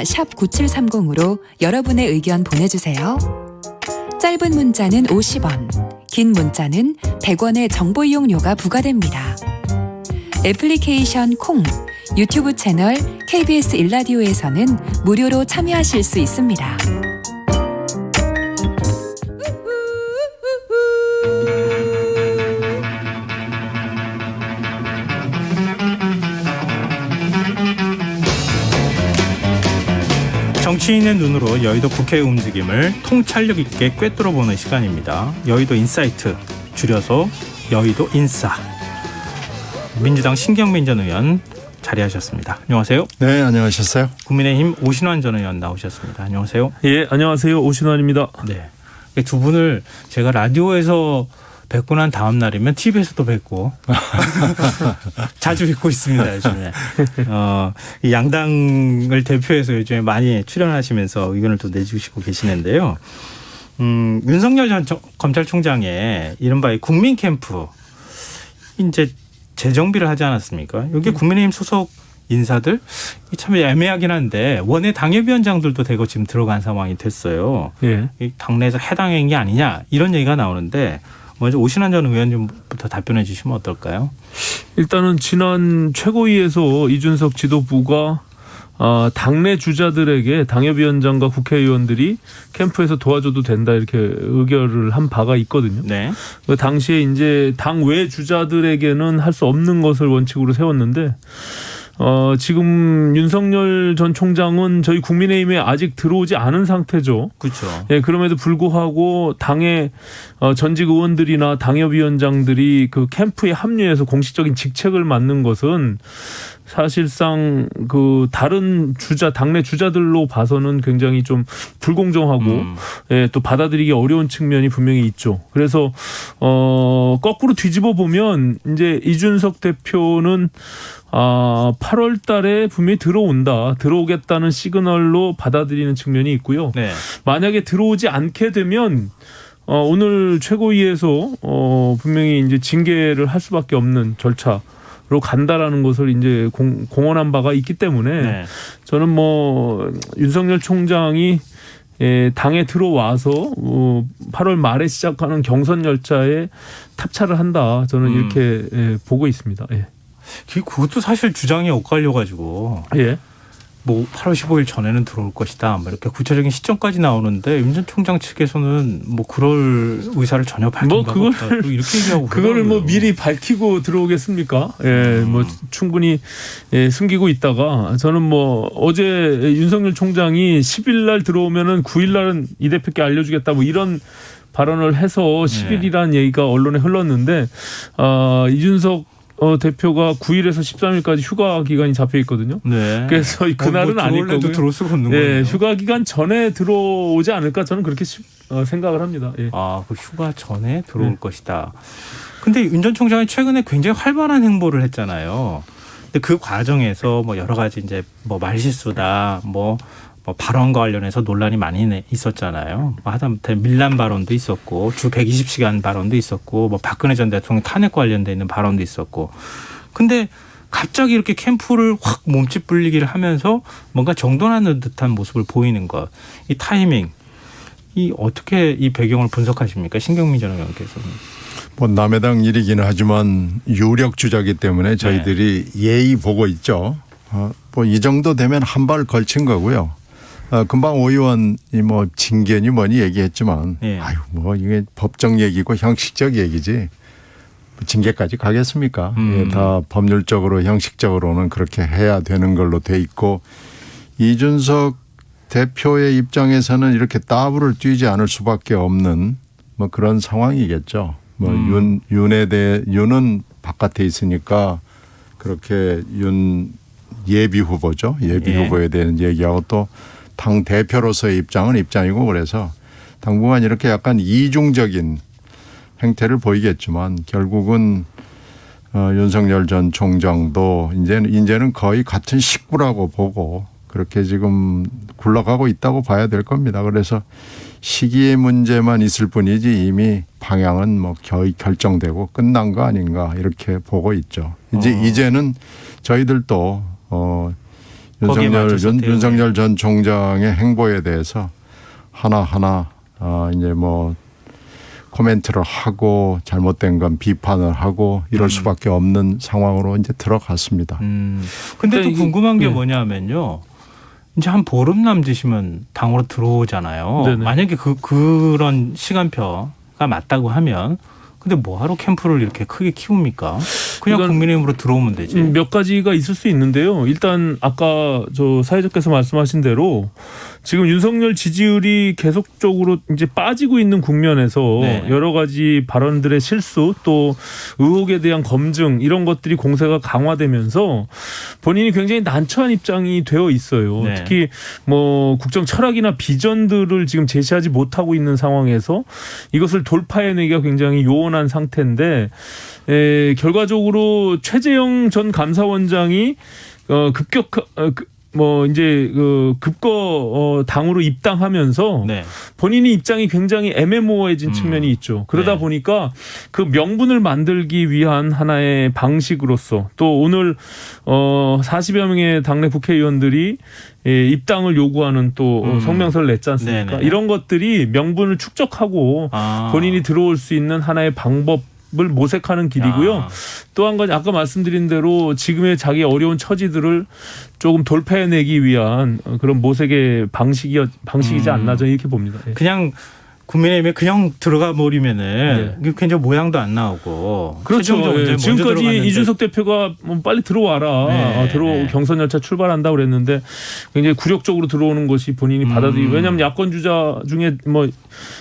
샵 9730으로 여러분의 의견 보내주세요. 짧은 문자는 50원, 긴 문자는 100원의 정보 이용료가 부과됩니다. 애플리케이션 콩, 유튜브 채널 KBS 일라디오에서는 무료로 참여하실 수 있습니다. 정치인의 눈으로 여의도 국회의 움직임을 통찰력 있게 꿰뚫어보는 시간입니다. 여의도 인사이트, 줄여서 여의도 인싸. 민주당 신경민 전 의원 자리하셨습니다. 안녕하세요. 네, 안녕하셨어요. 국민의힘 오신환 전 의원 나오셨습니다. 안녕하세요. 예, 안녕하세요. 오신환입니다. 네, 두 분을 제가 라디오에서 뵙고 난 다음 날이면 TV에서도 뵙고 자주 뵙고 있습니다. 요즘에 이 양당을 대표해서 요즘에 많이 출연하시면서 의견을 또 내주시고 계시는데요. 윤석열 전 검찰총장의 이른바 국민 캠프 이제 재정비를 하지 않았습니까? 여기 국민의힘 소속 인사들 참 애매하긴 한데 원외 당협위원장들도 대거 지금 들어간 상황이 됐어요. 예. 당내에서 해당 행위 아니냐 이런 얘기가 나오는데 먼저 오신환 전 의원님부터 답변해 주시면 어떨까요? 일단은 지난 최고위에서 이준석 지도부가 당내 주자들에게 당협위원장과 국회의원들이 캠프에서 도와줘도 된다 이렇게 의결을 한 바가 있거든요. 네. 그 당시에 이제 당 외 주자들에게는 할 수 없는 것을 원칙으로 세웠는데 지금 윤석열 전 총장은 저희 국민의힘에 아직 들어오지 않은 상태죠. 그렇죠. 예, 그럼에도 불구하고 당의 전직 의원들이나 당협위원장들이 그 캠프에 합류해서 공식적인 직책을 맡는 것은 사실상 그 다른 주자, 당내 주자들로 봐서는 굉장히 좀 불공정하고 예, 또 받아들이기 어려운 측면이 분명히 있죠. 그래서 거꾸로 뒤집어 보면 이제 이준석 대표는 8월 달에 분명히 들어오겠다는 시그널로 받아들이는 측면이 있고요. 네. 만약에 들어오지 않게 되면 오늘 최고위에서 분명히 이제 징계를 할 수밖에 없는 절차로 간다라는 것을 이제 공언한 바가 있기 때문에 네. 저는 윤석열 총장이 당에 들어와서 8월 말에 시작하는 경선 열차에 탑차를 한다. 저는 이렇게 보고 있습니다. 예. 그것도 사실 주장이 엇갈려가지고 예. 8월 15일 전에는 들어올 것이다. 이렇게 구체적인 시점까지 나오는데 윤 전 총장 측에서는 그럴 의사를 전혀 밝힌 바가 없다. 또 이렇게 얘기하고 그거를 미리 밝히고 들어오겠습니까? 예, 충분히 숨기고 있다가 저는 어제 윤석열 총장이 10일 날 들어오면은 9일 날은 이 대표께 알려주겠다 이런 발언을 해서 10일이라는 얘기가 언론에 흘렀는데 이준석 대표가 9일에서 13일까지 휴가 기간이 잡혀 있거든요. 네. 그래서 그날은 아닐 거고요. 들어올 수가 없는 거예요. 휴가 기간 전에 들어오지 않을까 저는 그렇게 생각을 합니다. 예. 그 휴가 전에 들어올 것이다. 근데 윤 전 총장이 최근에 굉장히 활발한 행보를 했잖아요. 근데 그 과정에서 여러 가지 이제 말실수다, 발언과 관련해서 논란이 많이 있었잖아요. 하다못해 밀란 발언도 있었고 주 120시간 발언도 있었고 박근혜 전 대통령 탄핵 관련돼 있는 발언도 있었고. 근데 갑자기 이렇게 캠프를 확 몸집 불리기를 하면서 뭔가 정돈하는 듯한 모습을 보이는 것. 이 타이밍. 어떻게 이 배경을 분석하십니까? 신경민 전 의원께서는. 남의 당 일이기는 하지만 유력 주자기 때문에 저희들이 예의 보고 있죠. 이 정도 되면 한 발 걸친 거고요. 금방 오 의원이 징계니 뭐니 얘기했지만 이게 법적 얘기고 형식적 얘기지 징계까지 가겠습니까? 다 법률적으로 형식적으로는 그렇게 해야 되는 걸로 돼 있고 이준석 대표의 입장에서는 이렇게 따블을 뛰지 않을 수밖에 없는 그런 상황이겠죠. 윤은 바깥에 있으니까 그렇게 윤 예비 후보죠. 예비 후보에 대한 얘기하고 또 당 대표로서의 입장은 입장이고 그래서 당분간 이렇게 약간 이중적인 행태를 보이겠지만 결국은 윤석열 전 총장도 이제는 거의 같은 식구라고 보고 그렇게 지금 굴러가고 있다고 봐야 될 겁니다. 그래서 시기의 문제만 있을 뿐이지 이미 방향은 거의 결정되고 끝난 거 아닌가 이렇게 보고 있죠. 이제는 저희들도 거기에 맞춰서 윤석열 전 총장의 행보에 대해서 하나하나 이제 뭐 코멘트를 하고 잘못된 건 비판을 하고 이럴 수밖에 없는 상황으로 이제 들어갔습니다. 근데 또 이게- 궁금한 게 예. 뭐냐면요. 이제 한 보름 남짓이면 당으로 들어오잖아요. 네네. 만약에 그런 시간표가 맞다고 하면 근데 뭐하러 캠프를 이렇게 크게 키웁니까? 그냥 이건- 국민의힘으로 들어오면 되지. 몇 가지가 있을 수 있는데요. 일단 아까 저 사회자께서 말씀하신 대로 지금 윤석열 지지율이 계속적으로 이제 빠지고 있는 국면에서 네. 여러 가지 발언들의 실수 또 의혹에 대한 검증 이런 것들이 공세가 강화되면서 본인이 굉장히 난처한 입장이 되어 있어요. 네. 특히 뭐 국정 철학이나 비전들을 지금 제시하지 못하고 있는 상황에서 이것을 돌파해내기가 굉장히 요원한 상태인데 결과적으로 최재형 전 감사원장이 급거 당으로 입당하면서 네. 본인이 입장이 굉장히 애매모호해진 측면이 있죠. 그러다 네. 보니까 그 명분을 만들기 위한 하나의 방식으로서 또 오늘 40여 명의 당내 국회의원들이 입당을 요구하는 또 성명서를 냈지 않습니까? 네네. 이런 것들이 명분을 축적하고 본인이 들어올 수 있는 하나의 방법을 모색하는 길이고요. 또 한 가지 아까 말씀드린 대로 지금의 자기 어려운 처지들을 조금 돌파해내기 위한 그런 모색의 방식이지 않나 저는 이렇게 봅니다. 예. 그냥 국민의힘에 그냥 들어가 버리면은 굉장히 모양도 안 나오고. 그렇죠. 최종적으로 예. 이제 먼저 지금까지 들어갔는데 이준석 대표가 뭐 빨리 들어와라. 네, 네. 경선 열차 출발한다 그랬는데 굉장히 굴욕적으로 들어오는 것이 본인이 받아들이고 왜냐하면 야권 주자 중에 뭐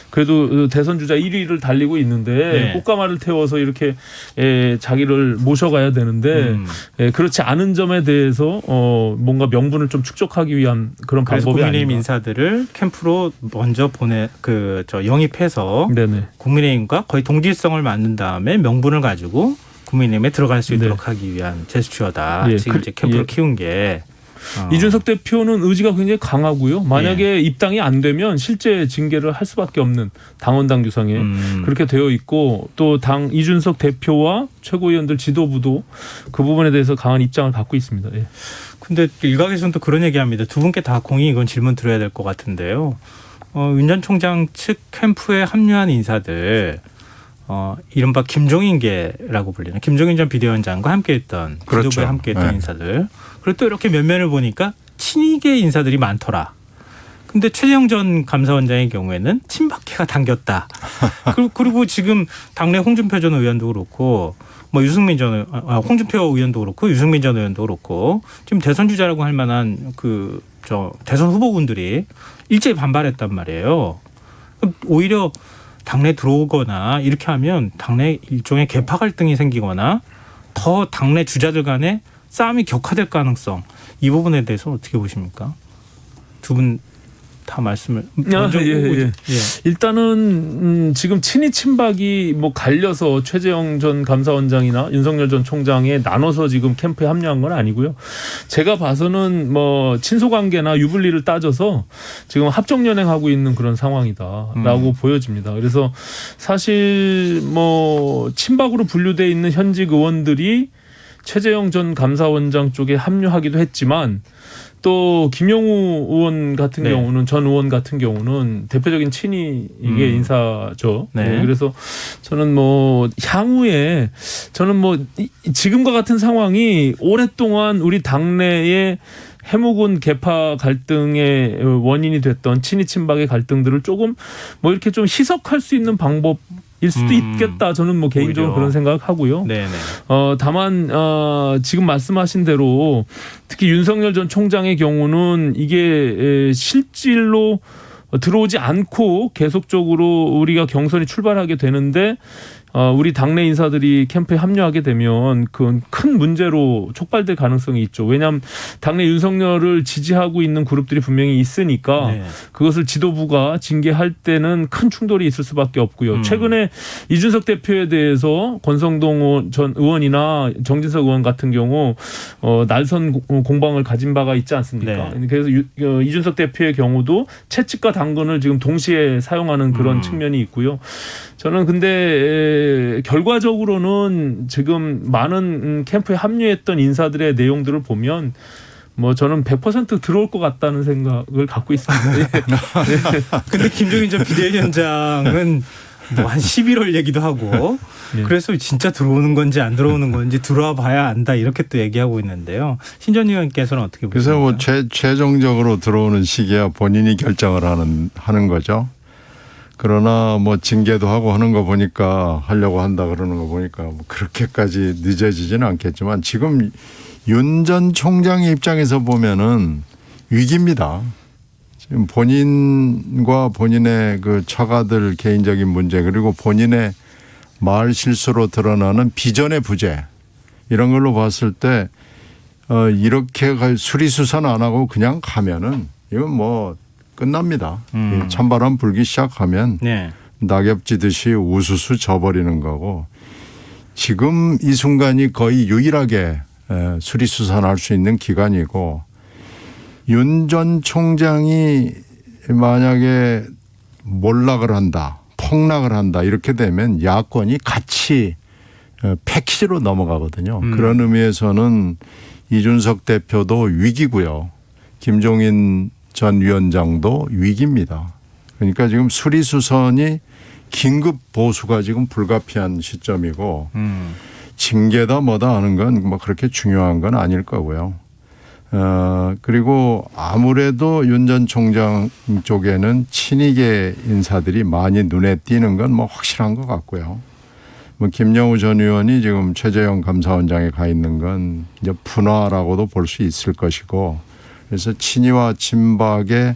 그래도 대선 주자 1위를 달리고 있는데 네. 꽃가마를 태워서 이렇게 자기를 모셔가야 되는데 그렇지 않은 점에 대해서 뭔가 명분을 좀 축적하기 위한 그런 그래서 방법이 국민의힘 아닌가. 인사들을 캠프로 먼저 영입해서 네네. 국민의힘과 거의 동질성을 만든 다음에 명분을 가지고 국민의힘에 들어갈 수 있도록 하기 위한 제스처다. 예, 지금 이제 캠프를 키운 게. 이준석 대표는 의지가 굉장히 강하고요. 만약에 입당이 안 되면 실제 징계를 할 수밖에 없는 당원당 규상에 그렇게 되어 있고 또 당 이준석 대표와 최고위원들 지도부도 그 부분에 대해서 강한 입장을 갖고 있습니다. 예. 근데 일각에서는 또 그런 얘기합니다. 두 분께 다 공히 이건 질문 드려야 될 것 같은데요. 윤 전 총장 측 캠프에 합류한 인사들 이른바 김종인계라고 불리는 김종인 전 비대위원장과 함께했던 그렇죠. 지도부에 함께했던 네. 인사들 그리고 또 이렇게 면면을 보니까 친이계 인사들이 많더라. 근데 최재형 전 감사원장의 경우에는 친박계가 당겼다. 그리고 지금 당내 홍준표 전 의원도 그렇고 뭐 홍준표 의원도 그렇고 유승민 전 의원도 그렇고 지금 대선 주자라고 할 만한 대선 후보군들이 일제히 반발했단 말이에요. 오히려 당내 들어오거나 이렇게 하면 당내 일종의 계파 갈등이 생기거나 더 당내 주자들 간에 싸움이 격화될 가능성 이 부분에 대해서 어떻게 보십니까? 두 분 다 말씀을 먼저 예. 일단은 지금 친이 친박이 뭐 갈려서 최재형 전 감사원장이나 윤석열 전 총장에 나눠서 지금 캠프에 합류한 건 아니고요. 제가 봐서는 뭐 친소 관계나 유불리를 따져서 지금 합정 연행하고 있는 그런 상황이다라고 보여집니다. 그래서 사실 뭐 친박으로 분류돼 있는 현직 의원들이 최재형 전 감사원장 쪽에 합류하기도 했지만 또 김영우 의원 같은 경우는 전 의원 같은 경우는 대표적인 친이계 인사죠. 네. 그래서 저는 뭐 향후에 저는 뭐 지금과 같은 상황이 오랫동안 우리 당내에 해묵은 계파 갈등의 원인이 됐던 친이 친박의 갈등들을 조금 뭐 이렇게 좀 희석할 수 있는 방법. 일 수도 있겠다. 저는 뭐 개인적으로 오히려. 그런 생각을 하고요. 네네. 다만 지금 말씀하신 대로 특히 윤석열 전 총장의 경우는 이게 실질로 들어오지 않고 계속적으로 우리가 경선이 출발하게 되는데 우리 당내 인사들이 캠프에 합류하게 되면 그건 큰 문제로 촉발될 가능성이 있죠. 왜냐하면 당내 윤석열을 지지하고 있는 그룹들이 분명히 있으니까 그것을 지도부가 징계할 때는 큰 충돌이 있을 수밖에 없고요. 최근에 이준석 대표에 대해서 권성동 전 의원이나 정진석 의원 같은 경우 날선 공방을 가진 바가 있지 않습니까? 그래서 이준석 대표의 경우도 채찍과 당근을 지금 동시에 사용하는 그런 측면이 있고요. 저는 근데 결과적으로는 지금 많은 캠프에 합류했던 인사들의 내용들을 보면 뭐 저는 100% 들어올 것 같다는 생각을 갖고 있습니다. 예. 근데 김종인 전 비대위원장은 뭐 한 11월 얘기도 하고 예. 그래서 진짜 들어오는 건지 안 들어오는 건지 들어와 봐야 안다 이렇게 또 얘기하고 있는데요. 신 전 의원께서는 어떻게 보십니까? 그래서 뭐 최종적으로 들어오는 시기야 본인이 결정을 하는 거죠. 그러나 뭐 징계도 하고 하는 거 보니까 하려고 한다 그러는 거 보니까 뭐 그렇게까지 늦어지지는 않겠지만 지금 윤 전 총장의 입장에서 보면은 위기입니다. 지금 본인과 본인의 그 처가들 개인적인 문제 그리고 본인의 말 실수로 드러나는 비전의 부재 이런 걸로 봤을 때 이렇게 수리수선 안 하고 그냥 가면은 이건 뭐 끝납니다. 찬바람 불기 시작하면 네. 낙엽지듯이 우수수 져버리는 거고 지금 이 순간이 거의 유일하게 수리수선할 수 있는 기간이고 윤 전 총장이 만약에 몰락을 한다, 폭락을 한다 이렇게 되면 야권이 같이 패키지로 넘어가거든요. 그런 의미에서는 이준석 대표도 위기고요. 김종인 전 위원장도 위기입니다. 그러니까 지금 수리수선이 긴급 보수가 지금 불가피한 시점이고 징계다 뭐다 하는 건 뭐 그렇게 중요한 건 아닐 거고요. 그리고 아무래도 윤 전 총장 쪽에는 친이계 인사들이 많이 눈에 띄는 건 뭐 확실한 것 같고요. 뭐 김영우 전 의원이 지금 최재형 감사원장에 가 있는 건 이제 분화라고도 볼 수 있을 것이고 그래서 친이와 친박의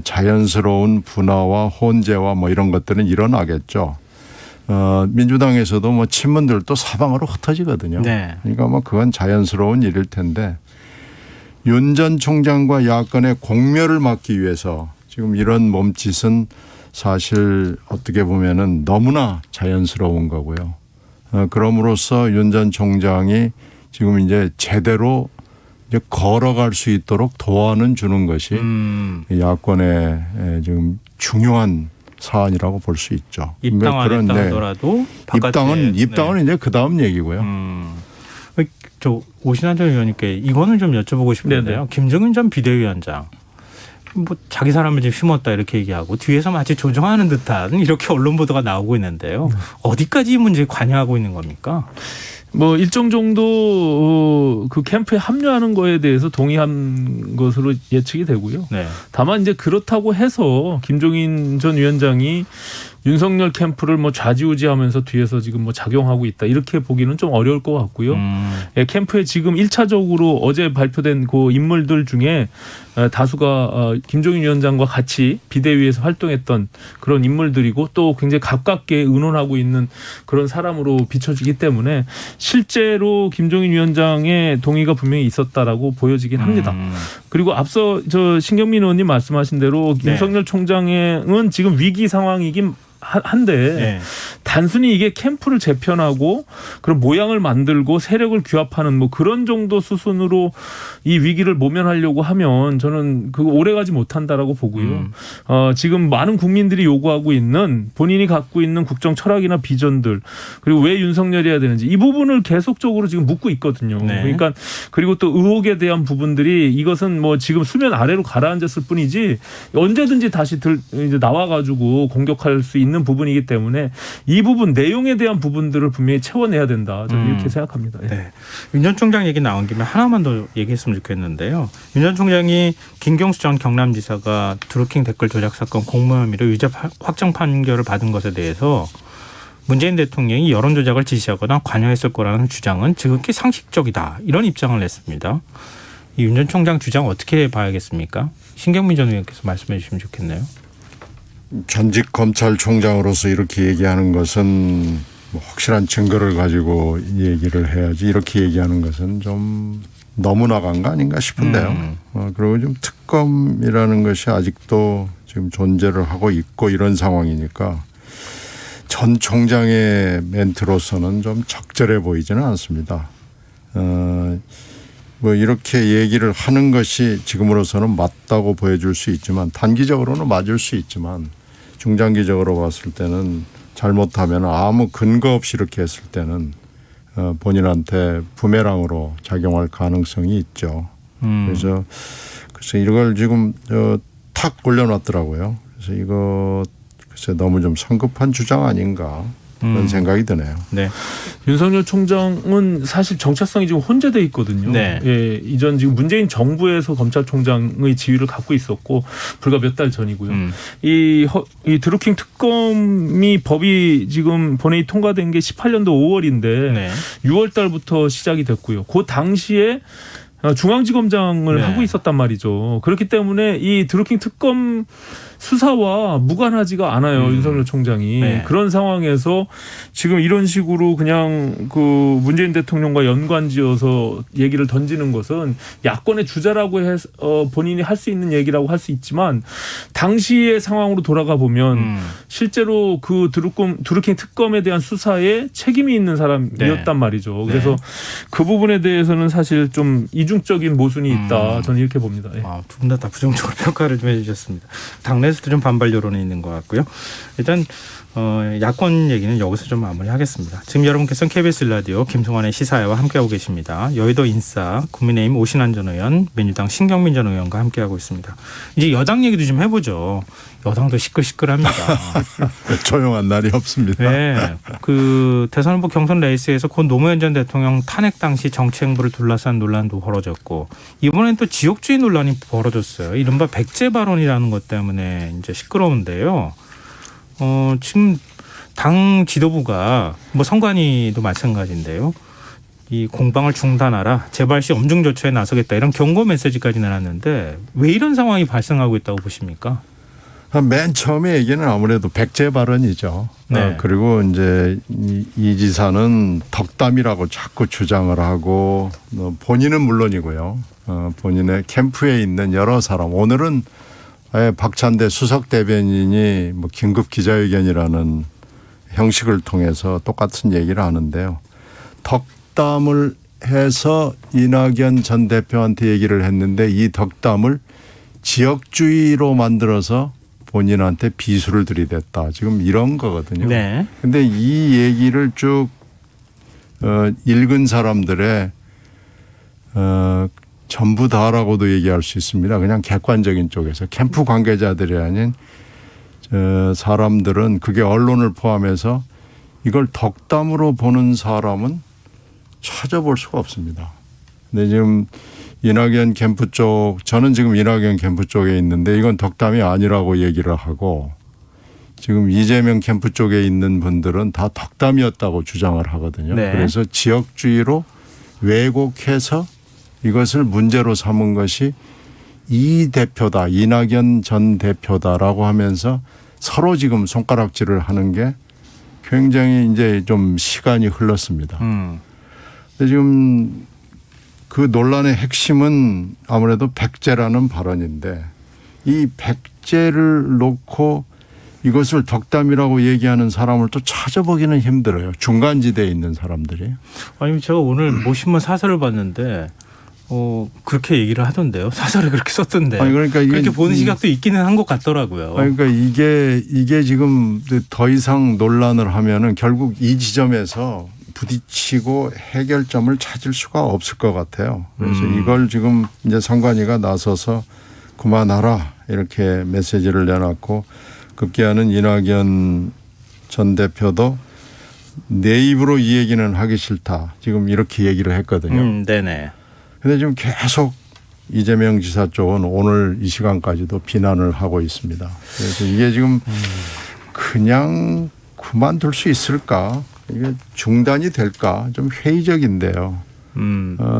자연스러운 분화와 혼재와 뭐 이런 것들은 일어나겠죠. 민주당에서도 뭐 친문들도 사방으로 흩어지거든요. 네. 그러니까 뭐 그건 자연스러운 일일 텐데 윤 전 총장과 야권의 공멸을 막기 위해서 지금 이런 몸짓은 사실 어떻게 보면은 너무나 자연스러운 거고요. 그럼으로써 윤 전 총장이 지금 이제 제대로 이제 걸어갈 수 있도록 도와는 주는 것이 야권의 지금 중요한 사안이라고 볼 수 있죠. 입당 안 했다 하더라도 입당은 이제 그 다음 얘기고요. 저 오신환 전 의원님께 이거는 좀 여쭤보고 싶은데요. 네네. 김종인 전 비대위원장 뭐 자기 사람을 좀 심었다 이렇게 얘기하고 뒤에서 마치 조정하는 듯한 이렇게 언론 보도가 나오고 있는데요. 어디까지 이 문제에 관여하고 있는 겁니까? 뭐 일정 정도 그 캠프에 합류하는 거에 대해서 동의한 것으로 예측이 되고요. 네. 다만 이제 그렇다고 해서 김종인 전 위원장이 윤석열 캠프를 뭐 좌지우지하면서 뒤에서 지금 뭐 작용하고 있다 이렇게 보기는 좀 어려울 것 같고요. 예, 캠프에 지금 1차적으로 어제 발표된 그 인물들 중에 다수가 김종인 위원장과 같이 비대위에서 활동했던 그런 인물들이고 또 굉장히 가깝게 의논하고 있는 그런 사람으로 비춰지기 때문에 실제로 김종인 위원장의 동의가 분명히 있었다라고 보여지긴 합니다. 그리고 앞서 저 신경민 의원님 말씀하신 대로 네. 윤석열 총장은 지금 위기 상황이긴 한데 네. 단순히 이게 캠프를 재편하고 그런 모양을 만들고 세력을 규합하는 뭐 그런 정도 수순으로 이 위기를 모면하려고 하면 저는 그거 오래가지 못한다라고 보고요. 지금 많은 국민들이 요구하고 있는 본인이 갖고 있는 국정 철학이나 비전들 그리고 왜 윤석열이 해야 되는지 이 부분을 계속적으로 지금 묻고 있거든요. 네. 그러니까 그리고 또 의혹에 대한 부분들이 이것은 뭐 지금 수면 아래로 가라앉았을 뿐이지 언제든지 다시 이제 나와가지고 공격할 수 있는 부분이기 때문에 이 부분 내용에 대한 부분들을 분명히 채워내야 된다. 저는 이렇게 생각합니다. 네. 윤 전 총장 얘기 나온 김에 하나만 더 얘기했으면 좋겠는데요. 윤 전 총장이 김경수 전 경남지사가 드루킹 댓글 조작 사건 공모 혐의로 유죄 확정 판결을 받은 것에 대해서 문재인 대통령이 여론 조작을 지시하거나 관여했을 거라는 주장은 지극히 상식적이다. 이런 입장을 냈습니다. 이 윤 전 총장 주장 어떻게 봐야겠습니까? 신경민 전 의원께서 말씀해 주시면 좋겠네요. 전직 검찰총장으로서 이렇게 얘기하는 것은 뭐 확실한 증거를 가지고 얘기를 해야지 이렇게 얘기하는 것은 좀 너무 나간 거 아닌가 싶은데요. 그리고 좀 특검이라는 것이 아직도 지금 존재를 하고 있고 이런 상황이니까 전 총장의 멘트로서는 좀 적절해 보이지는 않습니다. 뭐 이렇게 얘기를 하는 것이 지금으로서는 맞다고 보여줄 수 있지만 단기적으로는 맞을 수 있지만 중장기적으로 봤을 때는 잘못하면 아무 근거 없이 이렇게 했을 때는 본인한테 부메랑으로 작용할 가능성이 있죠. 그래서 이걸 지금 탁 올려놨더라고요. 그래서 이거 글쎄 너무 좀 성급한 주장 아닌가 그런 생각이 드네요. 네. 윤석열 총장은 사실 정체성이 지금 혼재돼 있거든요. 네. 예, 이전 지금 문재인 정부에서 검찰총장의 지위를 갖고 있었고 불과 몇 달 전이고요. 이 드루킹 특검이 법이 지금 본회의 통과된 게 18년도 5월인데 네. 6월 달부터 시작이 됐고요. 그 당시에 중앙지검장을 네. 하고 있었단 말이죠. 그렇기 때문에 이 드루킹 특검 수사와 무관하지가 않아요. 윤석열 총장이. 네. 그런 상황에서 지금 이런 식으로 그냥 그 문재인 대통령과 연관지어서 얘기를 던지는 것은 야권의 주자라고 해서 본인이 할 수 있는 얘기라고 할 수 있지만 당시의 상황으로 돌아가 보면 실제로 그 드루킹 특검에 대한 수사에 책임이 있는 사람이었단 네. 말이죠. 그래서 그 부분에 대해서는 사실 좀 이중적인 모순이 있다. 저는 이렇게 봅니다. 예. 두 분 다 부정적으로 평가를 좀 해주셨습니다. 당내에서도 좀 반발 여론이 있는 것 같고요. 일단 야권 얘기는 여기서 좀 마무리하겠습니다. 지금 여러분께서는 KBS 라디오 김성환의 시사회와 함께하고 계십니다. 여의도 인싸 국민의힘 오신환 전 의원, 민주당 신경민 전 의원과 함께하고 있습니다. 이제 여당 얘기도 좀 해보죠. 여당도 시끌시끌합니다. 조용한 날이 없습니다. 네, 그 대선 후보 경선 레이스에서 고 노무현 전 대통령 탄핵 당시 정치 행보를 둘러싼 논란도 벌어졌고 이번엔 또 지역주의 논란이 벌어졌어요. 이른바 백제 발언이라는 것 때문에 이제 시끄러운데요. 지금 당 지도부가 뭐 선관위도 마찬가지인데요. 이 공방을 중단하라, 재발 시 엄중 조처에 나서겠다 이런 경고 메시지까지 내놨는데 왜 이런 상황이 발생하고 있다고 보십니까? 맨 처음에 얘기는 아무래도 백제 발언이죠. 네. 그리고 이제 이 지사는 덕담이라고 자꾸 주장을 하고 본인은 물론이고요. 본인의 캠프에 있는 여러 사람. 오늘은 박찬대 수석 대변인이 뭐 긴급 기자회견이라는 형식을 통해서 똑같은 얘기를 하는데요. 덕담을 해서 이낙연 전 대표한테 얘기를 했는데 이 덕담을 지역주의로 만들어서 본인한테 비수를 들이댔다. 지금 이런 거거든요. 네. 근데 이 얘기를 쭉 읽은 사람들의 전부 다라고도 얘기할 수 있습니다. 그냥 객관적인 쪽에서 캠프 관계자들이 아닌 사람들은 그게 언론을 포함해서 이걸 덕담으로 보는 사람은 찾아볼 수가 없습니다. 근데 지금 이낙연 캠프 쪽, 저는 지금 이낙연 캠프 쪽에 있는데 이건 덕담이 아니라고 얘기를 하고 지금 이재명 캠프 쪽에 있는 분들은 다 덕담이었다고 주장을 하거든요. 네. 그래서 지역주의로 왜곡해서 이것을 문제로 삼은 것이 이 대표다, 이낙연 전 대표다라고 하면서 서로 지금 손가락질을 하는 게 굉장히 이제 좀 시간이 흘렀습니다. 근데 지금 그 논란의 핵심은 아무래도 백제라는 발언인데 이 백제를 놓고 이것을 덕담이라고 얘기하는 사람을 또 찾아보기는 힘들어요. 중간지대에 있는 사람들이. 아니 제가 오늘 모신문 사설을 봤는데 그렇게 얘기를 하던데요. 사설을 그렇게 썼던데. 아니 그러니까 이게 그렇게 보는 시각도 있기는 한 것 같더라고요. 그러니까 이게 지금 더 이상 논란을 하면은 결국 이 지점에서 부딪히고 해결점을 찾을 수가 없을 것 같아요. 그래서 이걸 지금 이제 선관위가 나서서 그만하라 이렇게 메시지를 내놨고 급기야는 이낙연 전 대표도 내 입으로 이 얘기는 하기 싫다. 지금 이렇게 얘기를 했거든요. 네네. 그런데 지금 계속 이재명 지사 쪽은 오늘 이 시간까지도 비난을 하고 있습니다. 그래서 이게 지금 그냥 그만둘 수 있을까? 이게 중단이 될까? 좀 회의적인데요.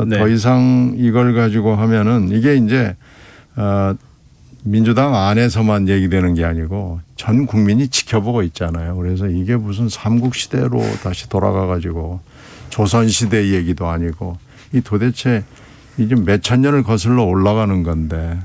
네. 더 이상 이걸 가지고 하면은 이게 이제 민주당 안에서만 얘기되는 게 아니고 전 국민이 지켜보고 있잖아요. 그래서 이게 무슨 삼국시대로 다시 돌아가 가지고 조선시대 얘기도 아니고 이 도대체 이제 몇천 년을 거슬러 올라가는 건데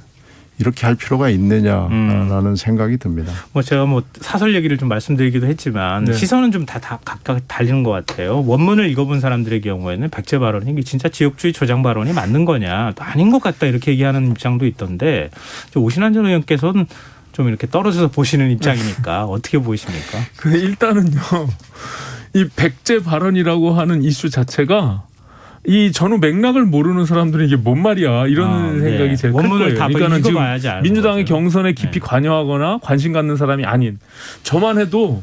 이렇게 할 필요가 있느냐라는 생각이 듭니다. 뭐 제가 뭐 사설 얘기를 좀 말씀드리기도 했지만 네. 시선은 좀 다 각각 달리는 것 같아요. 원문을 읽어본 사람들의 경우에는 백제 발언이 이게 진짜 지역주의 조장 발언이 맞는 거냐, 또 아닌 것 같다 이렇게 얘기하는 입장도 있던데 오신환 전 의원께서는 좀 이렇게 떨어져서 보시는 입장이니까 어떻게 보이십니까? 근데 일단은요, 이 백제 발언이라고 하는 이슈 자체가 이 전후 맥락을 모르는 사람들은 이게 뭔 말이야 이런 생각이 제일 클 원문을 거예요. 다 그러니까는 지금 읽어봐야지 아는 민주당의 거죠. 경선에 깊이 관여하거나 관심 갖는 사람이 아닌 저만 해도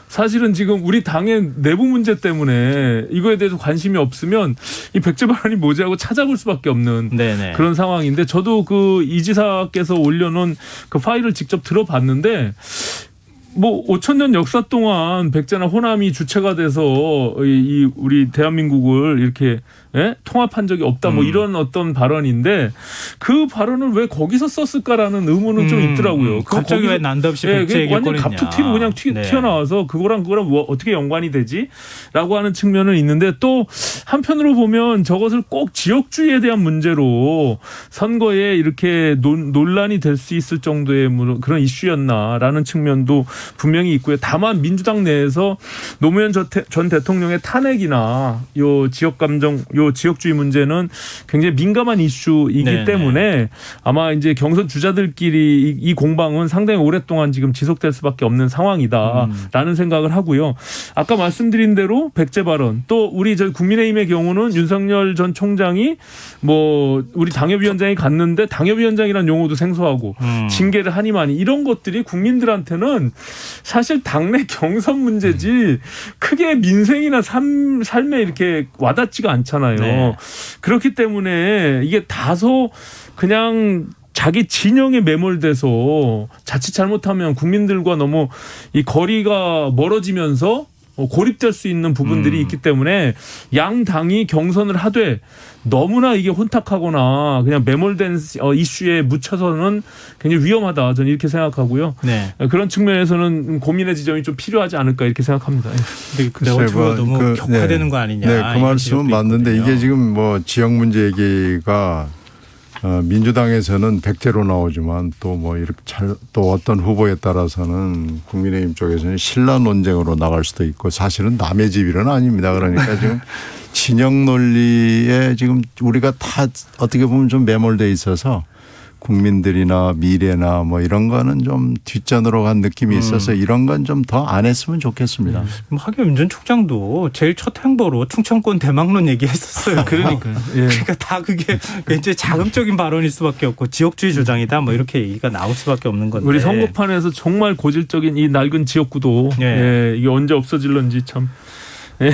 사실은 지금 우리 당의 내부 문제 때문에 이거에 대해서 관심이 없으면 이 백제 발언이 뭐지 하고 찾아볼 수밖에 없는 네네. 그런 상황인데 저도 그 이 지사께서 올려놓은 그 파일을 직접 들어봤는데 뭐 5,000년 역사 동안 백제나 호남이 주체가 돼서 이 우리 대한민국을 이렇게 통합한 적이 없다 뭐 이런 어떤 발언인데 그 발언을 왜 거기서 썼을까라는 의문은 좀 있더라고요. 갑자기 왜 난데없이 백제 얘기를 완전 꺼냈냐. 갑툭튀로 그냥 튀어나와서 그거랑 뭐 어떻게 연관이 되지라고 하는 측면은 있는데 또 한편으로 보면 저것을 꼭 지역주의에 대한 문제로 선거에 이렇게 논란이 될 수 있을 정도의 그런 이슈였나라는 측면도 분명히 있고요. 다만 민주당 내에서 노무현 전 대통령의 탄핵이나 요 지역 감정, 요 지역주의 문제는 굉장히 민감한 이슈이기 네네. 때문에 아마 이제 경선 주자들끼리 이 공방은 상당히 오랫동안 지금 지속될 수밖에 없는 상황이다라는 생각을 하고요. 아까 말씀드린 대로 백제 발언 또 우리 저 국민의힘의 경우는 윤석열 전 총장이 뭐 우리 당협위원장이 갔는데 당협위원장이라는 용어도 생소하고 징계를 하니마니 이런 것들이 국민들한테는 사실 당내 경선 문제지 크게 민생이나 삶에 이렇게 와닿지가 않잖아요. 네. 그렇기 때문에 이게 다소 그냥 자기 진영에 매몰돼서 자칫 잘못하면 국민들과 너무 이 거리가 멀어지면서 고립될 수 있는 부분들이 있기 때문에 양 당이 경선을 하되 너무나 이게 혼탁하거나 그냥 매몰된 이슈에 묻혀서는 굉장히 위험하다. 저는 이렇게 생각하고요. 네. 그런 측면에서는 고민의 지점이 좀 필요하지 않을까 이렇게 생각합니다. 근데 내가 너무 격화되는 거 아니냐. 네, 그 말씀은 맞는데 있거든요. 이게 지금 뭐 지역 문제 얘기가 민주당에서는 백제로 나오지만 또 뭐 이렇게 또 어떤 후보에 따라서는 국민의힘 쪽에서는 신라 논쟁으로 나갈 수도 있고 사실은 남의 집일은 아닙니다. 그러니까 지금 진영 논리에 지금 우리가 다 어떻게 보면 좀 매몰돼 있어서 국민들이나 미래나 뭐 이런 거는 좀 뒷전으로 간 느낌이 있어서 이런 건 좀 더 안 했으면 좋겠습니다. 하기야 윤 전 총장도 제일 첫 행보로 충청권 대망론 얘기했었어요. 그러니까요. 예. 그러니까 다 그게 굉장히 자극적인 발언일 수밖에 없고 지역주의 주장이다 뭐 이렇게 얘기가 나올 수밖에 없는 건데. 우리 선거판에서 정말 고질적인 이 낡은 지역구도 예. 이게 언제 없어질런지 참. 예.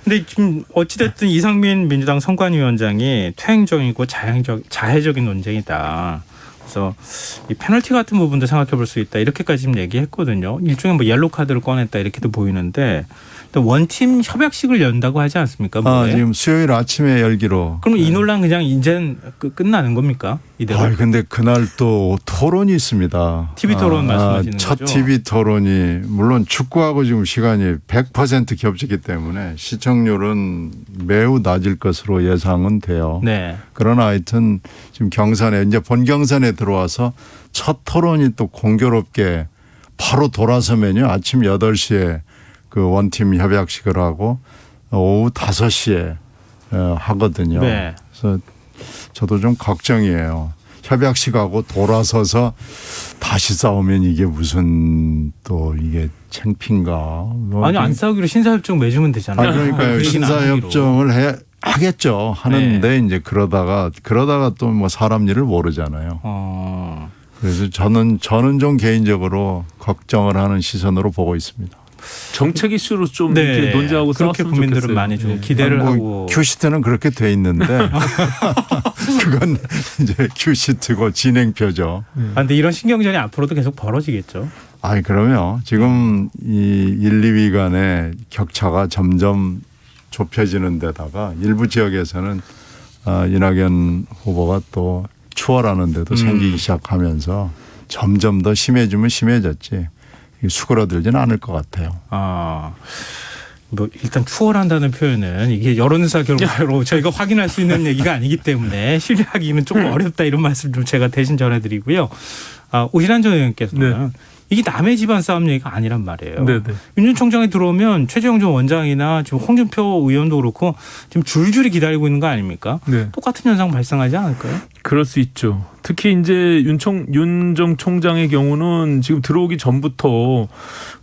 근데 지금 어찌됐든 이상민 민주당 선관위원장이 퇴행적이고 자해적인 논쟁이다. 그래서 이 페널티 같은 부분도 생각해 볼 수 있다. 이렇게까지 지금 얘기했거든요. 일종의 뭐 옐로 카드를 꺼냈다 이렇게도 보이는데 또 원팀 협약식을 연다고 하지 않습니까? 지금 수요일 아침에 열기로. 그럼 이 논란 그냥 이젠 끝나는 겁니까? 이대로? 근데 그날 또 토론이 있습니다. TV 토론 말씀하시는 첫 거죠? TV 토론이 물론 축구하고 지금 시간이 100% 겹치기 때문에 시청률은 매우 낮을 것으로 예상은 돼요. 네. 그러나 하여튼 지금 경선에 이제 본 경선에 들어와서 첫 토론이 또 공교롭게 바로 돌아서면요. 아침 8시에 그 원팀 협약식을 하고 오후 5시에 하거든요. 네. 그래서 저도 좀 걱정이에요. 협약식하고 돌아서서 다시 싸우면 이게 무슨 또 이게 창피인가. 아니 안 싸우기로 신사협정 맺으면 되잖아요. 그러니까요. 그 얘기는 안 하기로. 신사협정을 하겠죠. 하는데 이제 그러다가 또 뭐 사람 일을 모르잖아요. 그래서 저는 좀 개인적으로 걱정을 하는 시선으로 보고 있습니다. 정책 이슈로 좀 네. 이렇게 논쟁하고 그렇게 싸웠으면 국민들은 좋겠어요. 많이 좀 예. 기대를 하고. 큐시트는 그렇게 돼 있는데 그건 이제 큐시트고 진행표죠. 근데 이런 신경전이 앞으로도 계속 벌어지겠죠. 그러면 지금 이 1, 2위 간의 격차가 점점 좁혀지는 데다가 일부 지역에서는 이낙연 후보가 또 추월하는 데도 생기기 시작하면서 점점 더 심해지면 심해졌지 수그러들지는 않을 것 같아요. 뭐 일단 추월한다는 표현은 이게 여론조사 결과로 저희가 확인할 수 있는 얘기가 아니기 때문에 신뢰하기는 조금 어렵다 이런 말씀 좀 제가 대신 전해드리고요. 오신환 전 의원께서는 이게 남의 집안 싸움 얘기가 아니란 말이에요. 네네. 윤 전 총장이 들어오면 최재형 전 원장이나 지금 홍준표 의원도 그렇고 지금 줄줄이 기다리고 있는 거 아닙니까? 네. 똑같은 현상 발생하지 않을까요? 그럴 수 있죠. 특히 이제 윤 전 총장의 경우는 지금 들어오기 전부터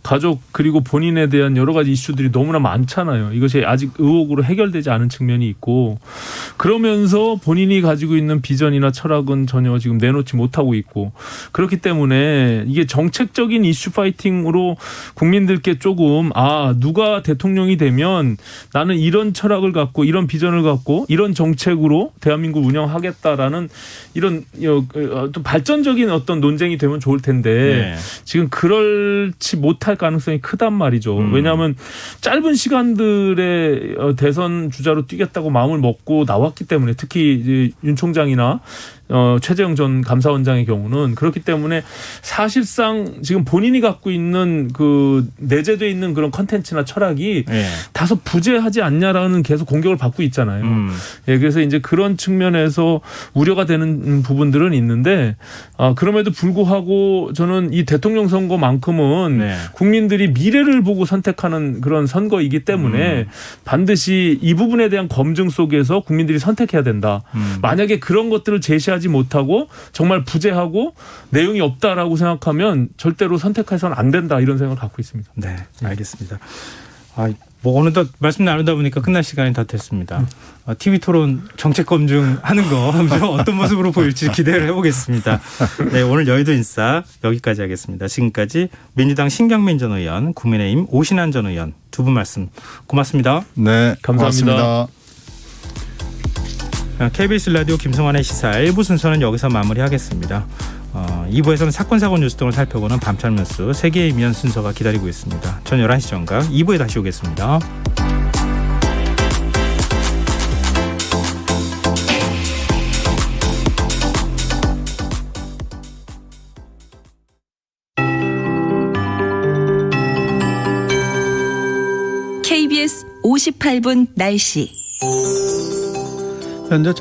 가족 그리고 본인에 대한 여러 가지 이슈들이 너무나 많잖아요. 이것이 아직 의혹으로 해결되지 않은 측면이 있고 그러면서 본인이 가지고 있는 비전이나 철학은 전혀 지금 내놓지 못하고 있고 그렇기 때문에 이게 정책적인 이슈 파이팅으로 국민들께 조금 누가 대통령이 되면 나는 이런 철학을 갖고 이런 비전을 갖고 이런 정책으로 대한민국을 운영하겠다라는 이런 또 발전적인 어떤 논쟁이 되면 좋을 텐데 지금 그렇지 못할 가능성이 크단 말이죠. 왜냐하면 짧은 시간들의 대선 주자로 뛰겠다고 마음을 먹고 나왔기 때문에 특히 이제 윤 총장이나 최재형 전 감사원장의 경우는 그렇기 때문에 사실상 지금 본인이 갖고 있는 그 내재되어 있는 그런 컨텐츠나 철학이 다소 부재하지 않냐라는 계속 공격을 받고 있잖아요. 그래서 이제 그런 측면에서 우려가 되는 부분들은 있는데 그럼에도 불구하고 저는 이 대통령 선거만큼은 국민들이 미래를 보고 선택하는 그런 선거이기 때문에 반드시 이 부분에 대한 검증 속에서 국민들이 선택해야 된다. 만약에 그런 것들을 제시하지 못하고 정말 부재하고 내용이 없다라고 생각하면 절대로 선택해서는 안 된다 이런 생각을 갖고 있습니다. 네, 알겠습니다. 뭐 어느덧 말씀 나누다 보니까 끝날 시간이 다 됐습니다. TV 토론 정책 검증하는 거 어떤 모습으로 보일지 기대를 해보겠습니다. 네, 오늘 여의도 인싸 여기까지 하겠습니다. 지금까지 민주당 신경민 전 의원, 국민의힘 오신환 전 의원 두 분 말씀 고맙습니다. 네, 감사합니다. 고맙습니다. KBS 라디오 김성환의 시사 1부 순서는 여기서 마무리하겠습니다. 2부에서는 사건 사고 뉴스 등을 살펴보는 밤철 뉴스 세계의 미연 순서가 기다리고 있습니다. 전 11시 정각 2부에 다시 오겠습니다. KBS 58분 날씨. 현재